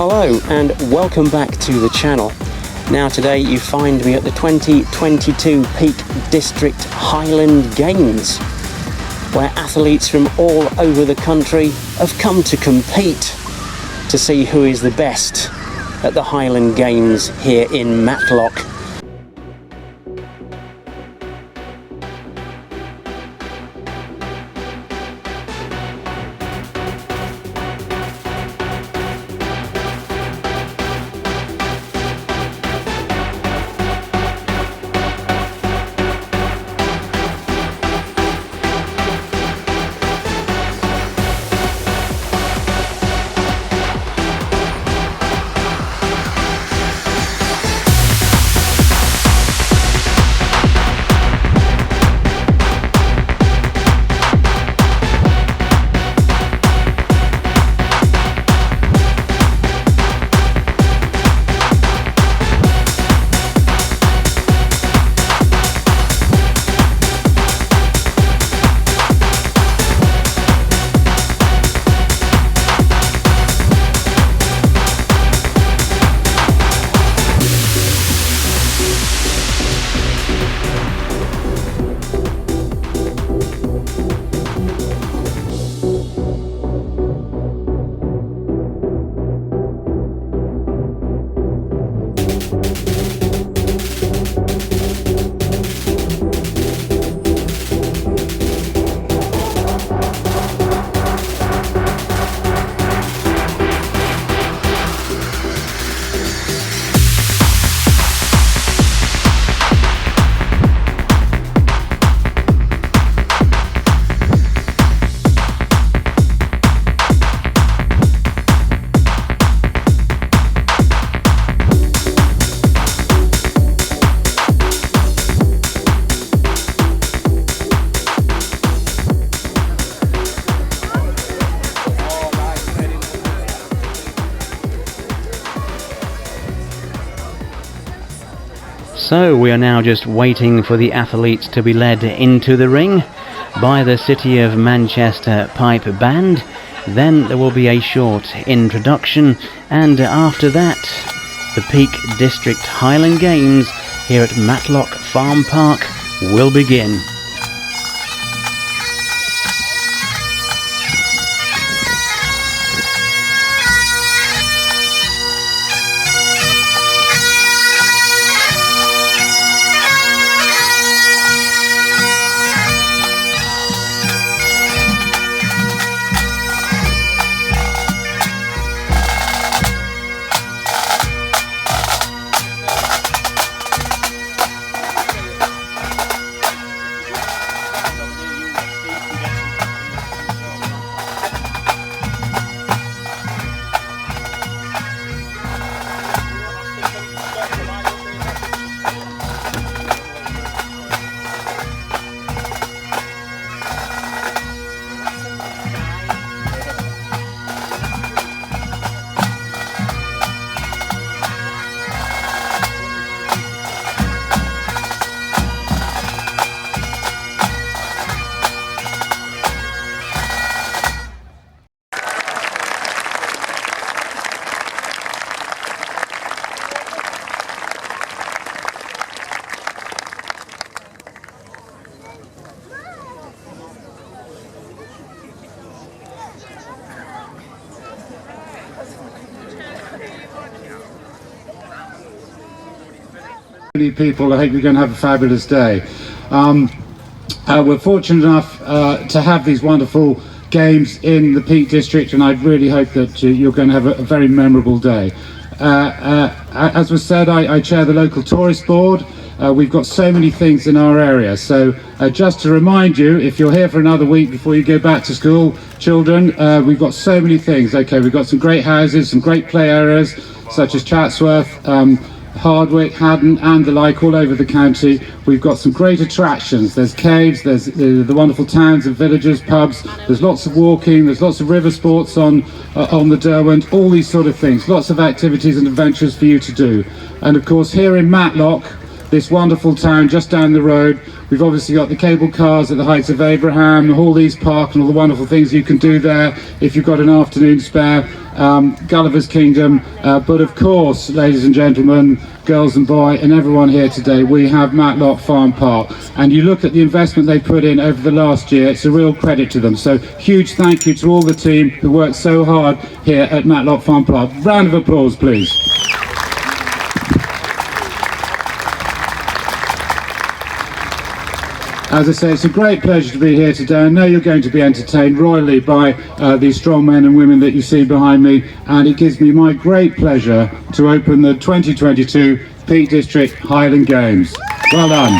Hello and welcome back to the channel. Now today you find me at the 2022 Peak District Highland Games, where athletes from all over the country have come to compete to see who is the best at the Highland Games here in Matlock. So we are now just waiting for the athletes to be led into the ring by the City of Manchester Pipe Band. Then there will be a short introduction, and after that the Peak District Highland Games here at Matlock Farm Park will begin. People, I hope you're going to have a fabulous day. We're fortunate enough to have these wonderful games in the Peak District, and I really hope that you're going to have a very memorable day. As was said, I chair the local tourist board. We've got so many things in our area, so just to remind you, if you're here for another week before you go back to school, children, we've got so many things. Okay, we've got some great houses, some great play areas such as Chatsworth, Hardwick, Haddon and the like all over the county. We've got some great attractions. There's caves, there's the wonderful towns and villages, pubs, there's lots of walking, there's lots of river sports on the Derwent, all these sort of things, lots of activities and adventures for you to do. And of course here in Matlock, this wonderful town just down the road, we've obviously got the cable cars at the Heights of Abraham, the Hawleys Park and all the wonderful things you can do there if you've got an afternoon spare, Gulliver's Kingdom, but of course, ladies and gentlemen, girls and boys and everyone here today, we have Matlock Farm Park, and you look at the investment they put in over the last year, it's a real credit to them. So huge thank you to all the team who worked so hard here at Matlock Farm Park. Round of applause please. As I say, it's a great pleasure to be here today. I know you're going to be entertained royally by these strong men and women that you see behind me, and it gives me my great pleasure to open the 2022 Peak District Highland Games. Well done.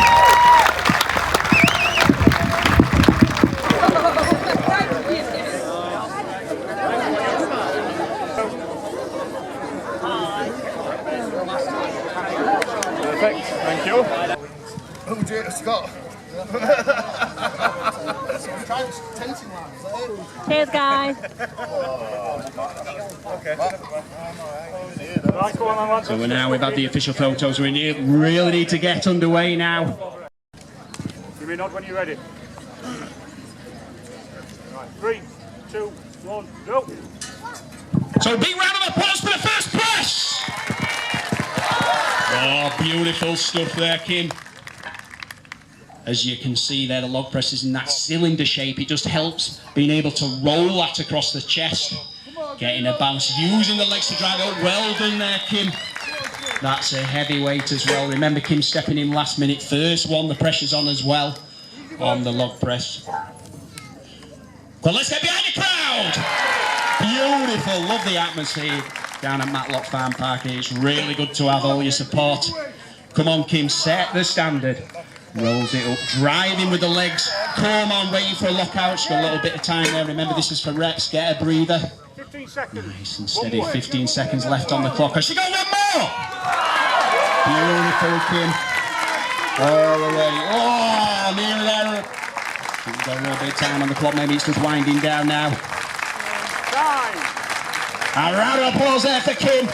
Perfect, thank you. Oh dear, Scott. Cheers, guys. So we've had the official photos, we really need to get underway now. Give me a nod when you're ready. Right, 3, 2, 1, go. So big round of applause for the first press! Oh, beautiful stuff there, Kim. As you can see there, the log press is in that cylinder shape. It just helps being able to roll that across the chest. Getting a bounce, using the legs to drive it. Well done there, Kim. That's a heavy weight as well. Remember Kim stepping in last minute. First one, the pressure's on as well on the log press. Well, let's get behind the crowd. Beautiful, love the atmosphere down at Matlock Farm Park. It's really good to have all your support. Come on, Kim, set the standard. Rolls it up, driving with the legs. Come on, waiting for a lockout. She's got a little bit of time there. Remember, this is for reps. Get a breather. 15 seconds. Nice and steady. 15 seconds left on the clock. Has she got one more? Beautiful, Kim. All the way. Oh, nearly there. She's got a little bit of time on the clock. Maybe it's just winding down now. A round of applause there for Kim.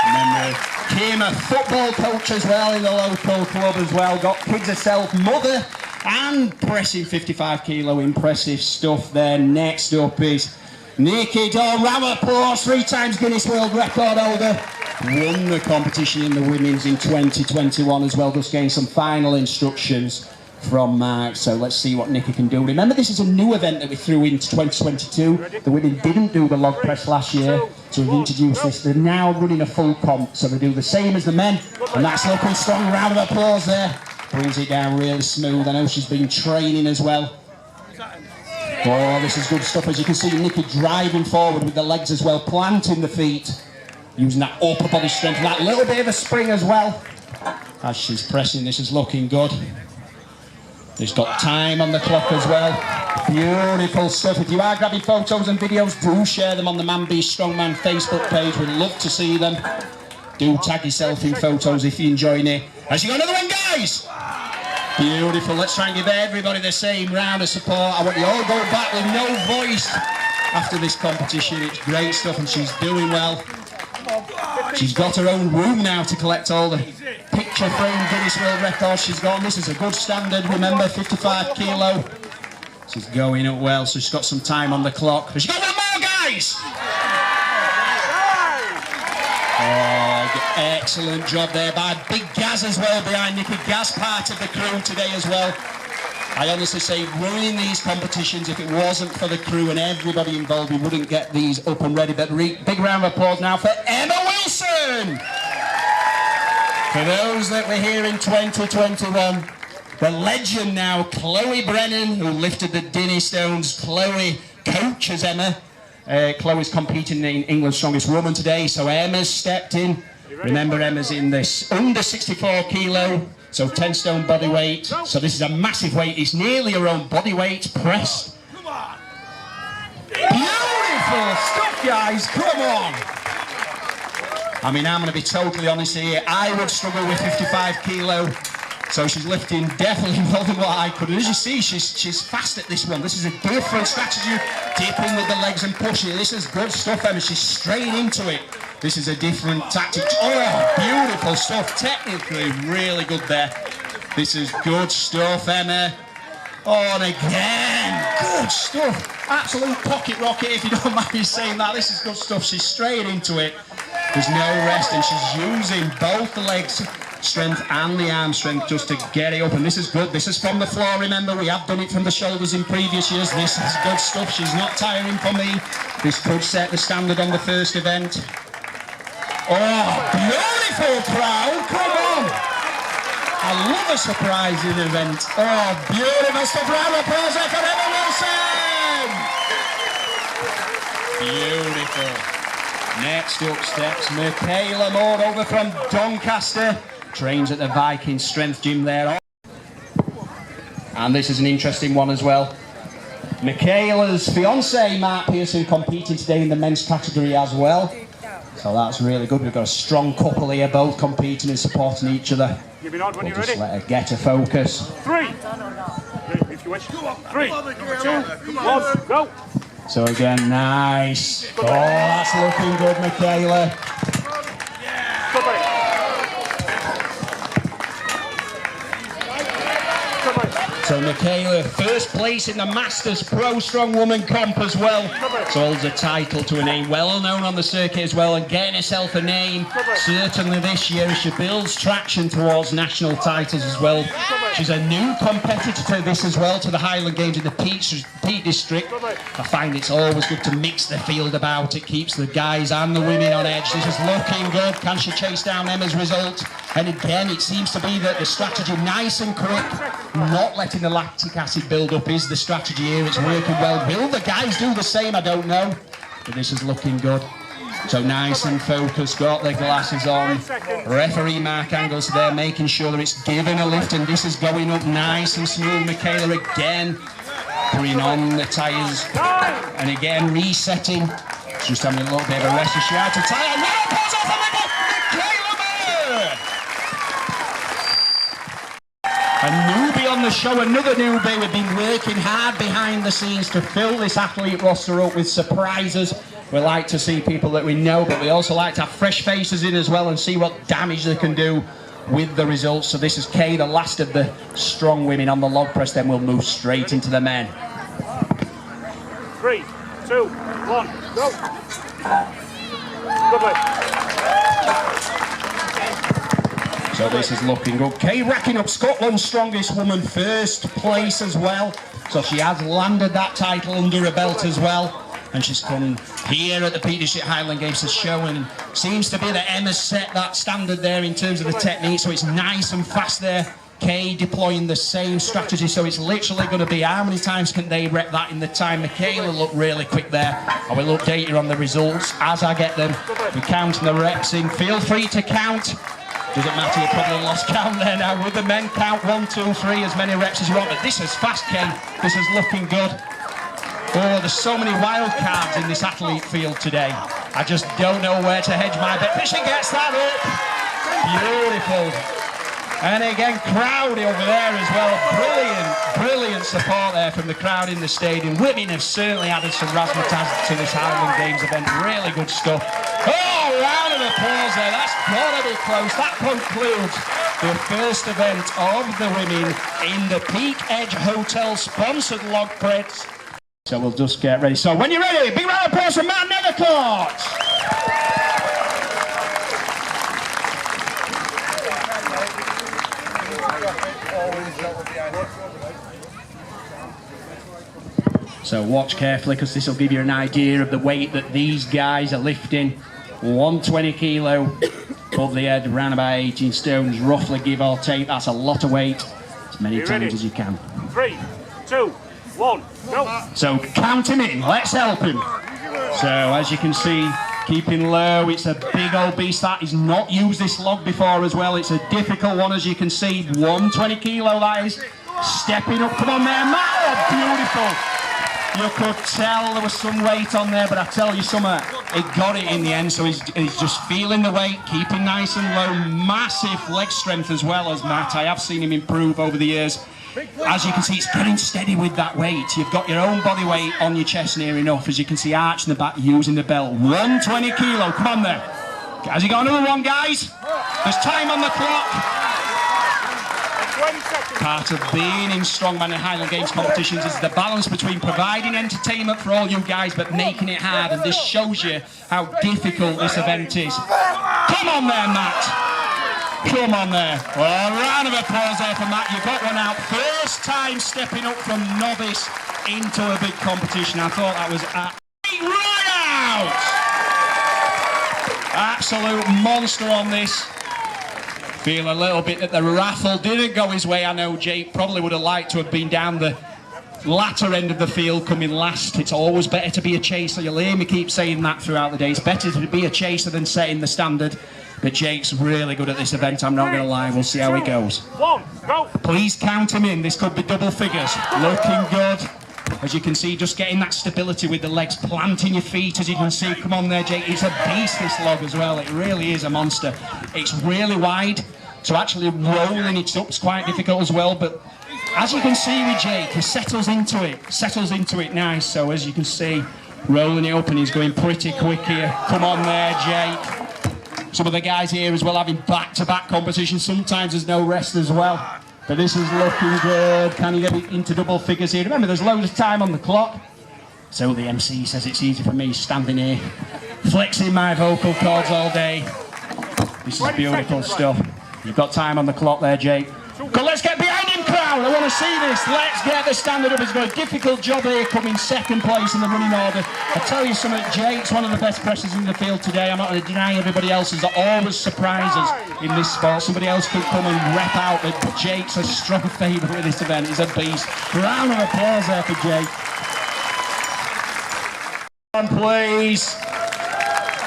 Remember, Kim, a football coach as well in the local club as well. Got kids herself, mother, and pressing 55 kilo. Impressive stuff there. Next up is Nikki Dawn. Round of applause. 3 times Guinness World Record holder. Won the competition in the women's in 2021 as well. Just getting some final instructions from Mark. So let's see what Nikki can do. Remember, this is a new event that we threw into 2022. The women didn't do the log press last year, so we've introduced this. They're now running a full comp, so they do the same as the men, and that's looking strong. Round of applause there. Brings it down really smooth. I know she's been training as well. Oh, this is good stuff. As you can see, Nikki driving forward with the legs as well, planting the feet, using that upper body strength, that little bit of a spring as well. As she's pressing, this is looking good. There's got time on the clock as well. Beautiful stuff. If you are grabbing photos and videos, do share them on the Man Be Strongman Facebook page. We'd love to see them. Do tag yourself in photos if you're enjoying it. Has she got another one, guys? Beautiful. Let's try and give everybody the same round of support. I want you all to go back with no voice after this competition. It's great stuff and she's doing well. She's got her own room now to collect all the picture frame Guinness World Records she's got. This is a good standard, remember, 55 kilo. She's going up well, so she's got some time on the clock. Has she got one more, guys? Oh, excellent job there by Big Gaz as well behind Nikki. Gaz part of the crew today as well. I honestly say, running these competitions, if it wasn't for the crew and everybody involved, we wouldn't get these up and ready. But big round of applause now for Emma Wilson! For those that were here in 2021, the legend now, Chloe Brennan, who lifted the Dinnie stones. Chloe coaches Emma. Chloe's competing in England's Strongest Woman today, so Emma's stepped in. Remember, Emma's in this under 64 kilo, so 10 stone body weight. So this is a massive weight. It's nearly her own body weight pressed. Beautiful stuff, guys. Come on. I mean, I'm going to be totally honest here. I would struggle with 55 kilo. So she's lifting definitely more than what I could. And as you see, she's fast at this one. This is a different strategy. Dipping with the legs and pushing. This is good stuff, Emma. She's straight into it. This is a different tactic. Oh, beautiful stuff. Technically really good there. This is good stuff, Emma. Oh, and again, good stuff. Absolute pocket rocket, if you don't mind me saying that. This is good stuff. She's straight into it. There's no rest, and she's using both the legs strength and the arm strength just to get it up. And this is good. This is from the floor, remember. We have done it from the shoulders in previous years. This is good stuff. She's not tiring for me. This could set the standard on the first event. Oh, beautiful crowd. Come on. I love a surprising event. Oh, beautiful stuff. Round of applause there for Emma Wilson. Beautiful. Next up steps Michaela Moore over from Doncaster. Trains at the Viking Strength Gym there. And this is an interesting one as well. Michaela's fiance Mark Pearson competing today in the men's category as well. So that's really good. We've got a strong couple here, both competing and supporting each other. Give me nod when you're Just ready. let her get her focus. 3. If you wish. 3, 2, 1, go. So again, nice. Oh, that's looking good, Michaela. So Michaela, first place in the Masters Pro Strong Woman comp as well. So holds a title to a name well known on the circuit as well, and getting herself a name certainly this year as she builds traction towards national titles as well. She's a new competitor to this as well, to the Highland Games in the Peak District. I find it's always good to mix the field about. It keeps the guys and the women on edge. This is looking good. Can she chase down Emma's result? And again, it seems to be that the strategy nice and quick, not letting the lactic acid build up is the strategy here. It's working well. Will the guys do the same? I don't know. But this is looking good. So nice and focused, got their glasses on. Referee Mark Angles there, making sure that it's given a lift, and this is going up nice and smooth. Michaela again, putting on the tyres, and again resetting. Just having a little bit of a rest as she had to tire. Now pulls off a newbie on the show, another newbie. We've been working hard behind the scenes to fill this athlete roster up with surprises. We like to see people that we know, but we also like to have fresh faces in as well and see what damage they can do with the results. So this is Kay, the last of the strong women on the log press. Then we'll move straight into the men. 3, 2, 1, go. Good way. So this is looking good. Kay racking up Scotland's strongest woman first place as well. So she has landed that title under her belt as well. And she's come here at the Peak District Highland Games to show, and seems to be that Emma's set that standard there in terms of the technique. So it's nice and fast there. Kay deploying the same strategy. So it's literally going to be how many times can they rep that in the time. Michaela looked really quick there. I will update you on the results as I get them. We're counting the reps in. Feel free to count. Doesn't matter, you probably lost count there now. With the men, count 1, 2, 3, as many reps as you want. But this is fast, Kay. This is looking good. Oh, there's so many wild cards in this athlete field today. I just don't know where to hedge my bet. But she gets that up. Beautiful. And again, crowd over there as well. Brilliant support there from the crowd in the stadium. Women have certainly added some razzmatazz to this Highland Games event. Really good stuff. Oh, round of applause there. That's got to be close. That concludes the first event of the women in the Peak Edge Hotel sponsored log press. So we'll just get ready. So when you're ready, big round of applause for Matt Nethercourt. So watch carefully, because this will give you an idea of the weight that these guys are lifting. 120 kilo. above the head, around about 18 stones, roughly, give or take. That's a lot of weight, as many times as you can. 3, 2, 1, go. So count him in, let's help him. So as you can see, keeping low, it's a big old beast that. He's not used this log before as well. It's a difficult one, as you can see. 120 kilo that is. Stepping up, come on there, Matt, oh, beautiful. You could tell there was some weight on there, but I tell you something, he got it in the end, so he's just feeling the weight, keeping nice and low. Massive leg strength as well as Matt. I have seen him improve over the years. As you can see, it's getting steady with that weight. You've got your own body weight on your chest near enough. As you can see, Arch in the back using the belt. 120 kilo, come on there. Has he got another one, guys? There's time on the clock. 20 seconds. Part of being in Strongman and Highland Games competitions is the balance between providing entertainment for all you guys but making it hard, and this shows you how difficult this event is. Come on there, Matt. Come on there. Well, a round of applause there for Matt. You got one out. First time stepping up from novice into a big competition. I thought that was right out. Absolute monster on this. Feel a little bit that the raffle didn't go his way. I know Jake probably would have liked to have been down the latter end of the field, coming last. It's always better to be a chaser. You'll hear me keep saying that throughout the day. It's better to be a chaser than setting the standard. But Jake's really good at this event, I'm not going to lie. We'll see how he goes. 1, go. Please count him in. This could be double figures. Looking good. As you can see, just getting that stability with the legs, planting your feet, as you can see. Come on there, Jake. It's a beast, this log, as well. It really is a monster. It's really wide, so actually rolling it up is quite difficult as well. But as you can see with Jake, he settles into it nice. So as you can see, rolling it up, and he's going pretty quick here. Come on there, Jake. Some of the guys here as well having back-to-back competitions. Sometimes there's no rest as well. But this is looking good. Can you get it into double figures here? Remember, there's loads of time on the clock. So the MC says it's easy for me standing here, flexing my vocal cords all day. This is beautiful stuff. You've got time on the clock there, Jake. But let's get behind him, crowd. I want to see this. Let's get the standard up. He's got a difficult job here, coming second place in the running order. I tell you something, Jake's one of the best pressers in the field today. I'm not going to deny everybody else. There's always surprises in this sport. Somebody else could come and rep out, but Jake's a strong favourite with this event. He's a beast. Round of applause there for Jake. Come on, please.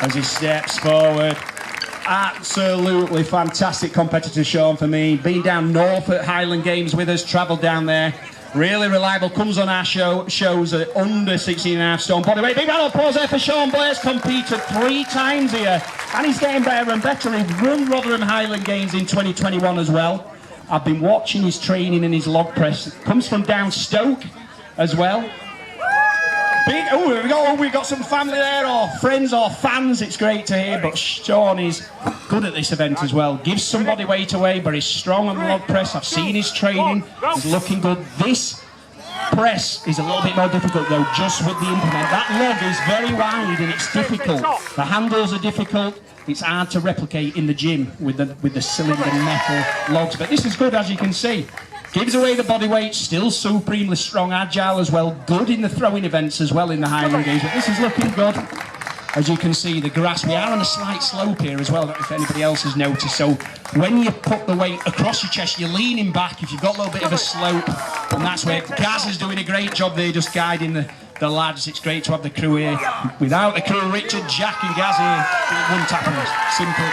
As he steps forward. Absolutely fantastic competitor, Sean, for me. Been down north at Highland Games with us, travelled down there. Really reliable, comes on our shows at under 16.5 stone body weight. Big round of applause there for Sean Blair's competed 3 times here, and he's getting better and better. He won Rotherham Highland Games in 2021 as well. I've been watching his training and his log press. Comes from down Stoke as well. We've got some family there, or friends or fans. It's great to hear, but Sean is good at this event as well. Gives some body weight away, but he's strong on the log press. I've seen his training. He's looking good. This press is a little bit more difficult though, just with the implement. That log is very wide and it's difficult. The handles are difficult. It's hard to replicate in the gym with the cylinder metal logs, but this is good, as you can see. Gives away the body weight, still supremely strong, agile as well. Good in the throwing events as well in the Highland Games, but this is looking good. As you can see, the grass, we are on a slight slope here as well, I don't know if anybody else has noticed. So when you put the weight across your chest, you're leaning back if you've got a little bit of a slope, and that's where Gaz is doing a great job there, just guiding the lads. It's great to have the crew here. Without the crew, Richard, Jack and Gaz here, it wouldn't happen.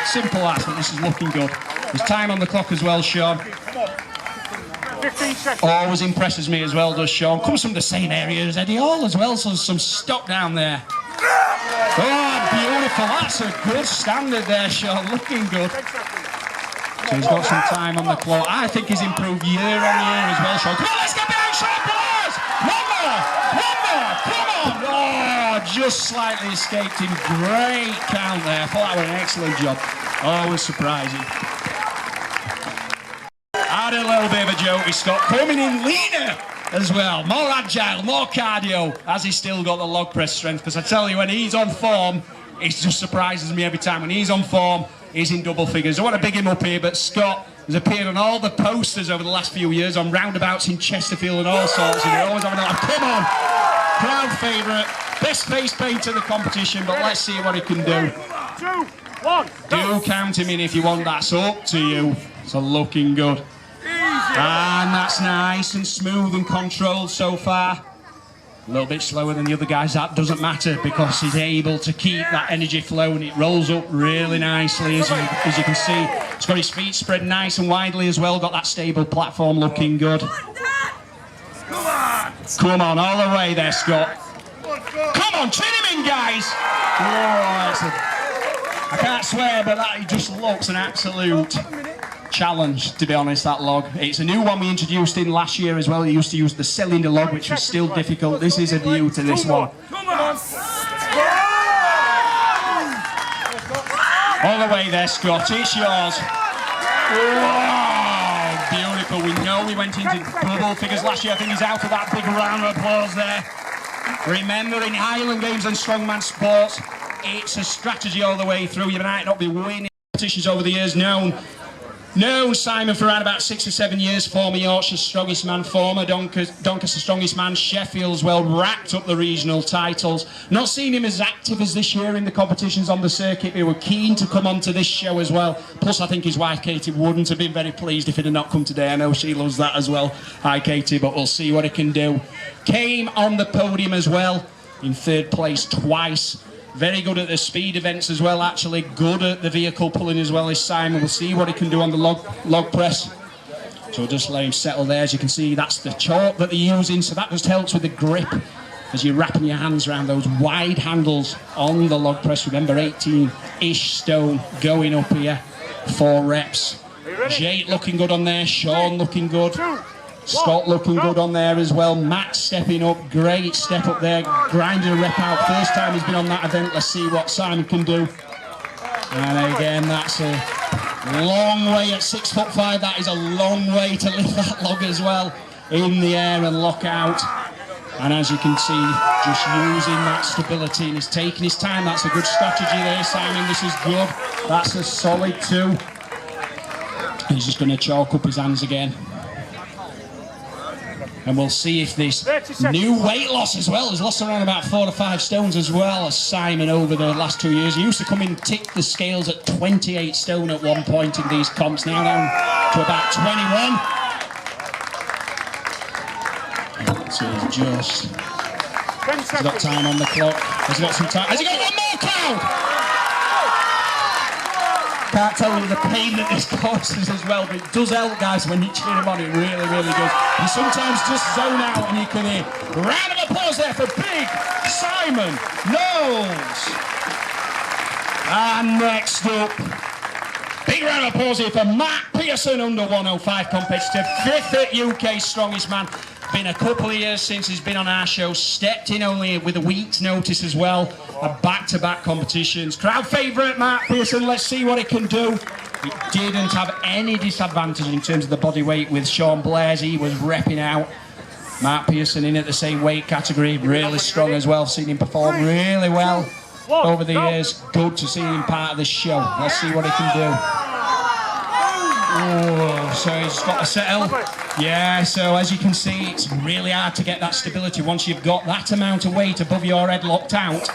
Simple as, but this is looking good. There's time on the clock as well, Sean. 15 seconds. Always impresses me as well, does Sean. Comes from the same area as Eddie Hall as well, so there's some stock down there. Oh, beautiful. That's a good standard there, Sean. Looking good. So he's got some time on the clock. I think he's improved year on year as well, Sean. Come on, let's get behind Sean, boys! One more! Come on! Oh, just slightly escaped him. Great count there. I thought that was an excellent job. Always surprising. Had a little bit of a joke with Scott, coming in leaner as well, more agile, more cardio, as he's still got the log press strength, because I tell you, when he's on form, it just surprises me every time. When he's on form, he's in double figures. I want to big him up here, but Scott has appeared on all the posters over the last few years, on roundabouts in Chesterfield and all sorts, and they're always having a laugh. Come on! crowd favourite, best face paint of the competition, but let's see what he can do. 2, 1. Do count him in if you want, that's up to you. So looking good. And that's nice and smooth and controlled so far. A little bit slower than the other guys, that doesn't matter because he's able to keep that energy flowing. It rolls up really nicely as you can see. He's got his feet spread nice and widely as well, got that stable platform looking good. Come on, all the way there, Scott. Come on, chin him in, guys. Oh, I can't swear, but that just looks an absolute challenge, to be honest, that log. It's a new one we introduced in last year as well. We used to use the cylinder log, which was still difficult. This is a new to this one. All the way there, Scott. It's yours. Wow, beautiful. We know we went into double figures last year. I think he's out of that. Big round of applause there. Remember, in Highland Games and Strongman sports, it's a strategy all the way through. You might not be winning competitions over the years. Known Simon for around about 6 or 7 years, former Yorkshire's strongest man, former Doncaster's strongest man, Sheffield as well, racked up the regional titles. Not seen him as active as this year in the competitions on the circuit. We were keen to come onto this show as well. Plus, I think his wife Katie wouldn't have been very pleased if it had not come today. I know she loves that as well. Hi Katie, but we'll see what he can do. Came on the podium as well, in 3rd place twice. Very good at the speed events as well, actually. Good at the vehicle pulling as well as Simon. We'll see what he can do on the log press. So we'll just let him settle there. As you can see, that's the chalk that they're using. So that just helps with the grip as you're wrapping your hands around those wide handles on the log press. Remember, 18-ish stone going up here. 4 reps. Jake looking good on there. Sean looking good. Scott looking good on there as well. Matt stepping up, great step up there, grinding a rep out. First time he's been on that event. Let's see what Simon can do. And again, that's a long way at 6'5". That is a long way to lift that log as well in the air and lock out. And as you can see, just using that stability and he's taking his time. That's a good strategy there, Simon. This is good. That's a solid 2. He's just going to chalk up his hands again. And we'll see if this new weight loss as well has lost around about 4 or 5 stones as well as Simon over the last 2 years. He used to come in tick the scales at 28 stone at one point in these comps, now down to about 21. So he's just... He's got time on the clock. Has he got some time? Has he got one more crowd? Can't tell you the pain that this causes as well, but it does help, guys, when you cheer him on. It really, really does. You sometimes just zone out and you can hear round of applause there for big Simon Knowles. And next up, big round of applause here for Matt Pearson, under 105 competitor, 5th at UK Strongest Man. Been a couple of years since he's been on our show, stepped in only with a week's notice as well, and back-to-back competitions. Crowd favourite Matt Pearson, let's see what he can do. He didn't have any disadvantage in terms of the body weight with Sean Blair's. He was repping out. Matt Pearson in at the same weight category, really strong as well. Seen him perform really well over the years. Good to see him part of the show. Let's see what he can do. Oh, so he's got to settle. Yeah, so as you can see, it's really hard to get that stability once you've got that amount of weight above your head locked out.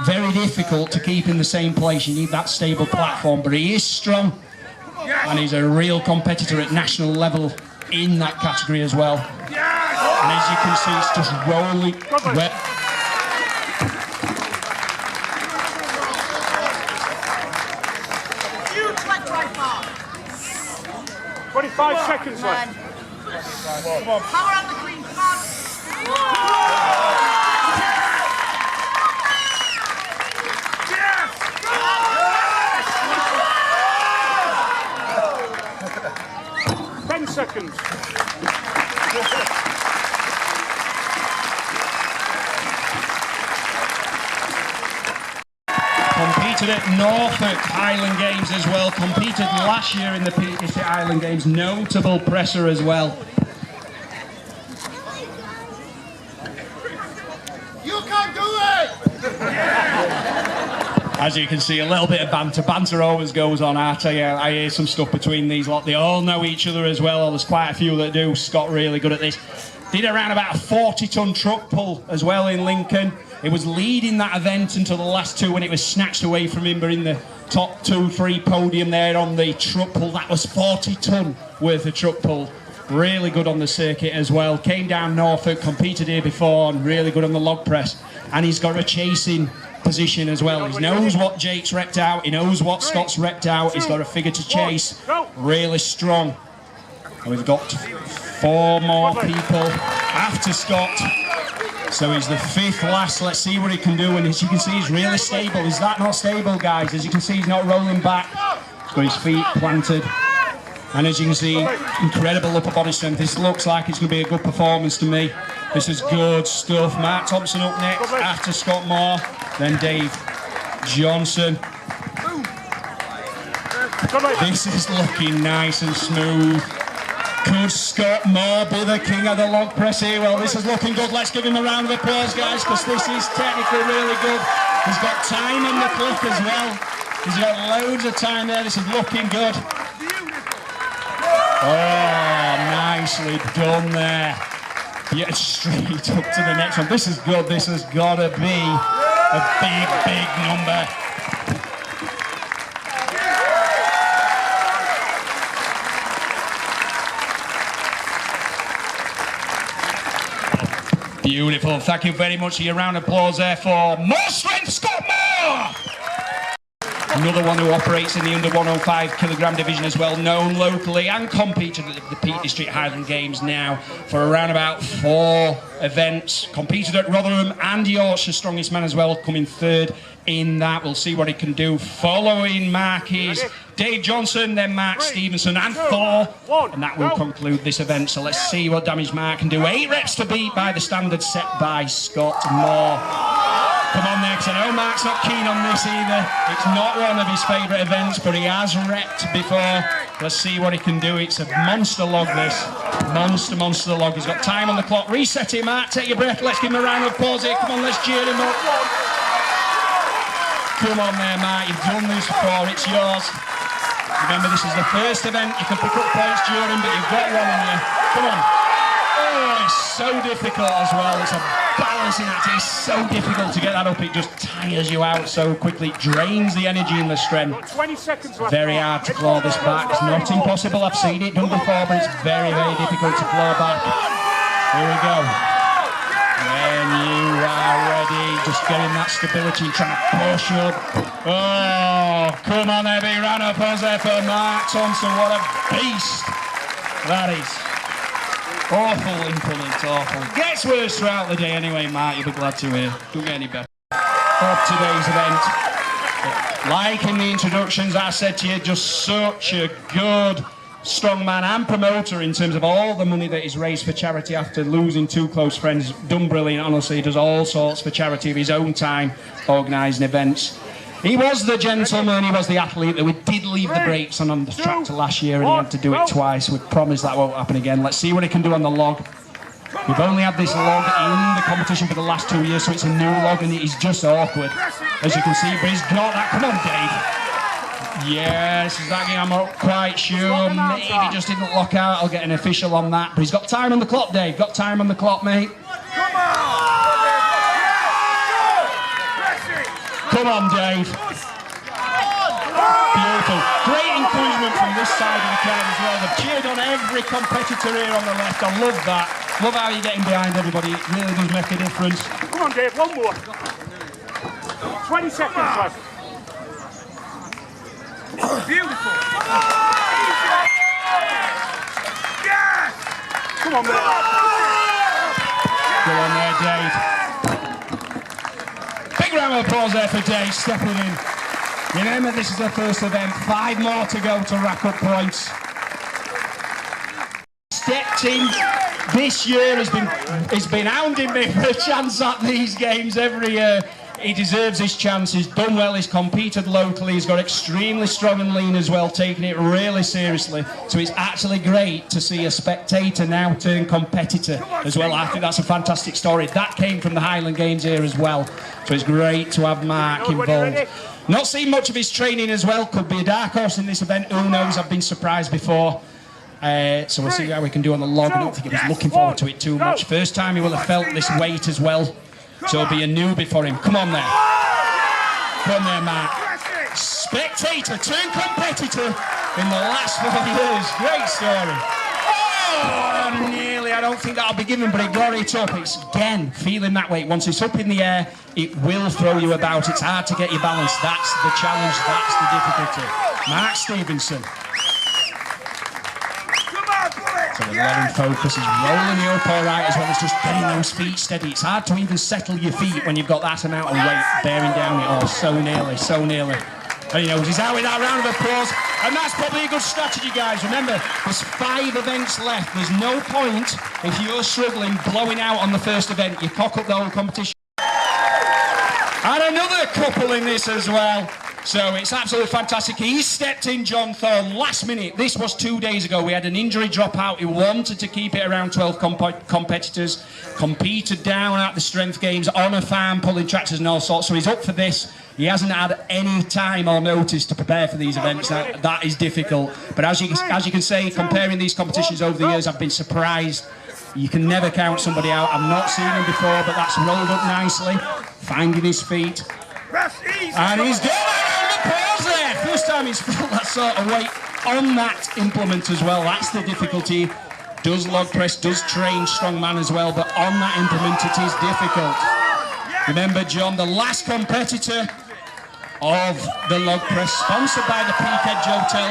Very difficult to keep in the same place. You need that stable platform, but he is strong and he's a real competitor at national level in that category as well. And as you can see, it's just rolling. 25 seconds left. Power on the green, come on. 10 seconds. Competed at Norfolk Highland Games as well. Competed last year in the Peak District Highland Games. Notable presser as well. You can do it! As you can see, a little bit of banter. Banter always goes on. I tell you, I hear some stuff between these lot. They all know each other as well. There's quite a few that do. Scott really good at this. Did around about a 40-ton truck pull as well in Lincoln. It was leading that event until the last two when it was snatched away from him, but in the top 2-3 podium there on the truck pull. That was 40-ton worth of truck pull. Really good on the circuit as well. Came down Norfolk, competed here before, and really good on the log press. And he's got a chasing position as well. He knows what Jake's repped out. He knows what Scott's repped out. He's got a figure to chase. Really strong. And we've got 4 more people after Scott. So he's the 5th last. Let's see what he can do. And as you can see, he's really stable. Is that not stable, guys? As you can see, he's not rolling back. He's got his feet planted. And as you can see, incredible upper body strength. This looks like it's going to be a good performance to me. This is good stuff. Mark Thompson up next, after Scott Moore, then Dave Johnson. This is looking nice and smooth. Could Scott Moore be the king of the log press here? Well, this is looking good. Let's give him a round of applause, guys, because this is technically really good. He's got time on the click as well. He's got loads of time there. This is looking good. Oh, nicely done there. Yeah, straight up to the next one. This is good. This has got to be a big, big number. Beautiful. Thank you very much for your round of applause there for More Strength Scott Moore. Another one who operates in the under 105 kilogram division as well, known locally and competed at the Peak District Highland Games now for around about 4 events. Competed at Rotherham and Yorkshire Strongest Man as well, coming 3rd in that. We'll see what he can do. Following Mark is Dave Johnson, then Mark Stevenson and Thor, and that will conclude this event. So let's see what damage Mark can do. 8 reps to beat by the standard set by Scott Moore. Come on there, because I know Mark's not keen on this either. It's not one of his favourite events, but he has repped before. Let's see what he can do. It's a monster log, this. Monster log. He's got time on the clock. Reset it, Mark. Take your breath. Let's give him a round of applause here. Come on, let's cheer him up. Come on there, Mark. You've done this before. It's yours. Remember, this is the first event. You can pick up points during, but you've got one on you. Come on. Oh, it's so difficult as well. It's a balancing act. It's so difficult to get that up. It just tires you out so quickly. It drains the energy and the strength. 20 seconds left. Very hard to claw this back. It's not impossible. I've seen it done before, but it's very, very difficult to claw back. Here we go. When you are ready, just getting that stability and trying to push up. Oh, come on there, big round of applause there for Mark Thompson. What a beast that is. Awful implement, awful. Gets worse throughout the day anyway, Mark, you'll be glad to hear. Don't get any better. Of today's event. Like in the introductions, I said to you, just such a good strongman and promoter in terms of all the money that he's raised for charity after losing 2 close friends. Done brilliant, honestly. He does all sorts for charity of his own time, organising events. He was the gentleman, he was the athlete that we did leave the brakes on the tractor last year, and he had to do it twice. We promise that won't happen again. Let's see what he can do on the log. We've only had this log in the competition for the last 2 years, so it's a new log and it is just awkward, as you can see, but he's got that. Come on, Dave. Yes, exactly. I'm not quite sure. Maybe he just didn't lock out. I'll get an official on that. But he's got time on the clock, Dave. Got time on the clock, mate. Come on, Dave. Beautiful. Great encouragement from this side of the crowd as well. They've cheered on every competitor here on the left. I love that. Love how you're getting behind everybody. It really does make a difference. Come on, Dave. One more. 20 seconds left. Beautiful. Yes! Come on, mate. Go on there, Dave. Big round of applause there for Dave stepping in. Remember, this is the first event. 5 more to go to rack up points. Stepped in this year, has been hounding me for a chance at these games every year. He deserves his chance. He's done well. He's competed locally. He's got extremely strong and lean as well, taking it really seriously. So it's actually great to see a spectator now turn competitor as well. I think that's a fantastic story. That came from the Highland Games here as well. So it's great to have Mark involved. Not seen much of his training as well. Could be a dark horse in this event. Who knows? I've been surprised before. So we'll see how we can do on the log. I don't think he was looking forward to it too much. First time he will have felt this weight as well. So it'll be a newbie for him. Come on there. Come on there, Mark. Spectator turned competitor in the last 4 years. Great story. Oh, nearly. I don't think that'll be given, but he got it up. It's again feeling that weight. Once it's up in the air, it will throw you about. It's hard to get your balance. That's the challenge. That's the difficulty. Mark Stevenson. So we'll let him focus. He's rolling you up all right, as well as just getting those feet steady. It's hard to even settle your feet when you've got that amount of weight bearing down it all. So nearly, so nearly. And he knows he's out with that round of applause. And that's probably a good strategy, guys. Remember, there's 5 events left. There's no point, if you're struggling, blowing out on the first event. You cock up the whole competition. And another couple in this as well. So it's absolutely fantastic. He stepped in, John Thorne, last minute. This was 2 days ago. We had an injury dropout. He wanted to keep it around 12 competitors. Competed down at the strength games on a farm, pulling tractors and all sorts. So he's up for this. He hasn't had any time or notice to prepare for these events. That is difficult. But as you can say, comparing these competitions over the years, I've been surprised. You can never count somebody out. I've not seen him before, but that's rolled up nicely. Finding his feet. And he's done it! Pause there. First time he's felt that sort of weight on that implement as well. That's the difficulty. Does log press, does train strongman as well, but on that implement it is difficult. Remember, John, the last competitor of the log press, sponsored by the Peak Edge Hotel.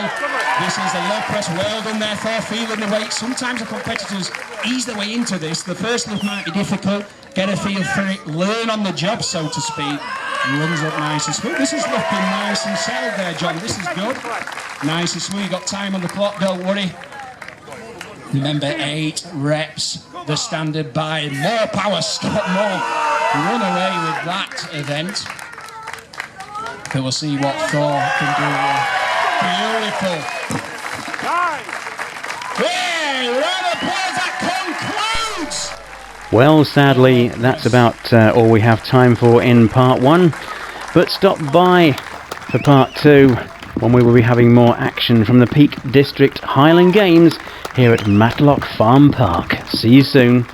This is the log press. Well done there for feeling the weight. Sometimes the competitors ease their way into this. The first lift might be difficult. Get a feel for it. Learn on the job, so to speak. Runs up nice and smooth. This is looking nice and settled there, John. This is good. Nice and smooth. You got time on the clock, don't worry. Remember, 8 reps, the standard by. More power, Scott Moore. Run away with that event. But we'll see what Thor can do here. Beautiful. Hey, round of applause, that concludes. Well, sadly, that's about all we have time for in part 1. But stop by for part 2, when we will be having more action from the Peak District Highland Games here at Matlock Farm Park. See you soon.